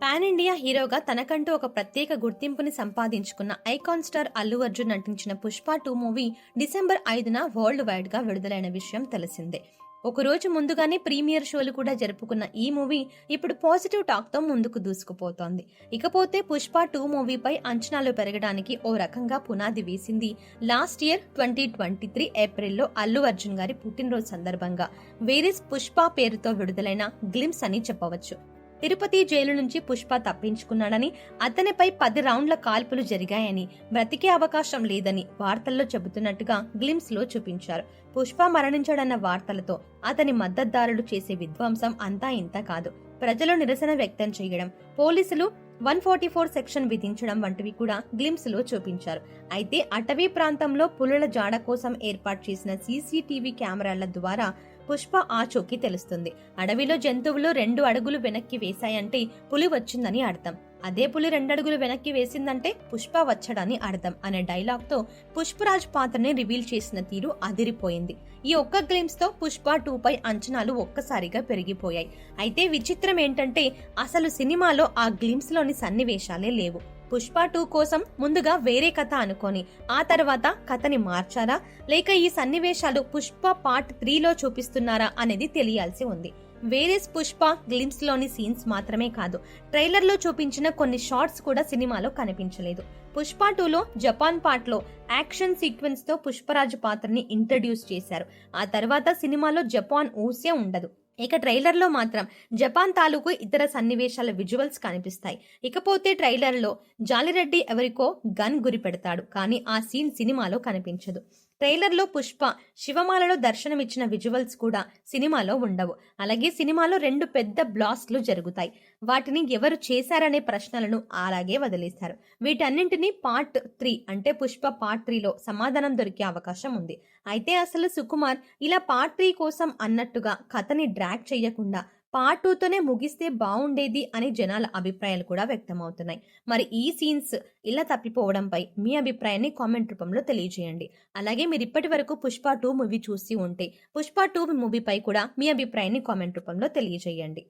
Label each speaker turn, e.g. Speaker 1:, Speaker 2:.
Speaker 1: Pan India హీరోగా తనకంటూ ఒక ప్రత్యేక గుర్తింపుని సంపాదించుకున్న ఐకాన్ స్టార్ అల్లు అర్జున్ నటించిన పుష్ప 2 మూవీ డిసెంబర్ 5న వరల్డ్ వైడ్ గా విడుదలైన విషయం తెలిసిందే. ఒక రోజు ముందుగానే ప్రీమియర్ షోలు కూడా జరుపుకున్న ఈ మూవీ ఇప్పుడు పాజిటివ్ టాక్ తో ముందుకు దూసుకుపోతోంది. ఇకపోతే పుష్ప 2 మూవీపై అంచనాలు పెరగడానికి ఓ రకంగా పునాది వేసింది లాస్ట్ ఇయర్ 2023 ఏప్రిల్లో అల్లు అర్జున్ గారి పుట్టినరోజు సందర్భంగా వేరిస్ పుష్ప పేరుతో విడుదలైన గ్లిమ్స్ అని చెప్పవచ్చు. తిరుపతి జైలు నుంచి పుష్ప తప్పించుకున్నాడని, అతనిపై 10 రౌండ్ల కాల్పులు జరిగాయని, బ్రతికే అవకాశం లేదని వార్తల్లో చెబుతున్నట్టుగా గ్లిమ్స్ లో చూపించారు. పుష్ప మరణించాడన్న వార్తలతో అతని మద్దతుదారులు చేసే విధ్వంసం అంతా ఇంత కాదు. ప్రజలు నిరసన వ్యక్తం చేయడం, పోలీసులు 144 సెక్షన్ విధించడం వంటివి కూడా గ్లిమ్స్ లో చూపించారు. అయితే అటవీ ప్రాంతంలో పులుల జాడ కోసం ఏర్పాటు చేసిన సీసీటీవీ కెమెరాల ద్వారా పుష్ప ఆచూకీ తెలుస్తుంది. అడవిలో జంతువులు 2 అడుగులు వెనక్కి వేశాయంటే పులి వచ్చిందని అర్థం. అదే పులి 2 అడుగులు వెనక్కి వేసిందంటే పుష్ప వచ్చాడని అర్థం అనే డైలాగ్ తో పుష్పరాజ్ పాత్రని రివీల్ చేసిన తీరు అదిరిపోయింది. ఈ ఒక్క గ్లిమ్స్ తో పుష్ప 2 పై అంచనాలు ఒక్కసారిగా పెరిగిపోయాయి. అయితే విచిత్రం ఏంటంటే అసలు సినిమాలో ఆ గ్లిమ్స్ లోని సన్నివేశాలే లేవు. పుష్ప 2 కోసం ముందుగా వేరే కథ అనుకొని ఆ తర్వాత కథని మార్చారా, లేక ఈ సన్నివేశాలు పుష్ప పార్ట్ 3లో చూపిస్తున్నారా అనేది తెలియాల్సి ఉంది. వేరేస్ పుష్ప గ్లిమ్స్ లోని సీన్స్ మాత్రమే కాదు, ట్రైలర్ లో చూపించిన కొన్ని షార్ట్స్ కూడా సినిమాలో కనిపించలేదు. పుష్ప 2లో జపాన్ పార్ట్ లో యాక్షన్ సీక్వెన్స్ తో పుష్పరాజు పాత్రని ఇంట్రడ్యూస్ చేశారు. ఆ తర్వాత సినిమాలో జపాన్ ఊసే ఉండదు. ఇక ట్రైలర్ లో మాత్రం జపాన్ తాలూకు ఇతర సన్నివేశాల విజువల్స్ కనిపిస్తాయి. ఇకపోతే ట్రైలర్ లో జాలిరెడ్డి ఎవరికో గన్ గురి పెడతాడు, కానీ ఆ సీన్ సినిమాలో కనిపించదు. ట్రైలర్ లో పుష్ప శివమాలలో దర్శనమిచ్చిన విజువల్స్ కూడా సినిమాలో ఉండవు. అలాగే సినిమాలో 2 పెద్ద బ్లాస్ట్లు జరుగుతాయి. వాటిని ఎవరు చేశారనే ప్రశ్నలను అలాగే వదిలేశారు. వీటన్నింటినీ పార్ట్ 3 అంటే పుష్ప పార్ట్ 3లో సమాధానం దొరికే అవకాశం ఉంది. అయితే అసలు సుకుమార్ ఇలా పార్ట్ 3 కోసం అన్నట్టుగా కథని డ్రాగ్ చేయకుండా పార్ట్ 2తోనే ముగిస్తే బాగుండేది అని జనాల అభిప్రాయాలు కూడా వ్యక్తమవుతున్నాయి. మరి ఈ సీన్స్ ఇలా తప్పిపోవడంపై మీ అభిప్రాయాన్ని కామెంట్ రూపంలో తెలియజేయండి. అలాగే మీరు ఇప్పటి వరకు పుష్ప 2 మూవీ చూసి ఉంటే పుష్ప 2 మూవీపై కూడా మీ అభిప్రాయాన్ని కామెంట్ రూపంలో తెలియజేయండి.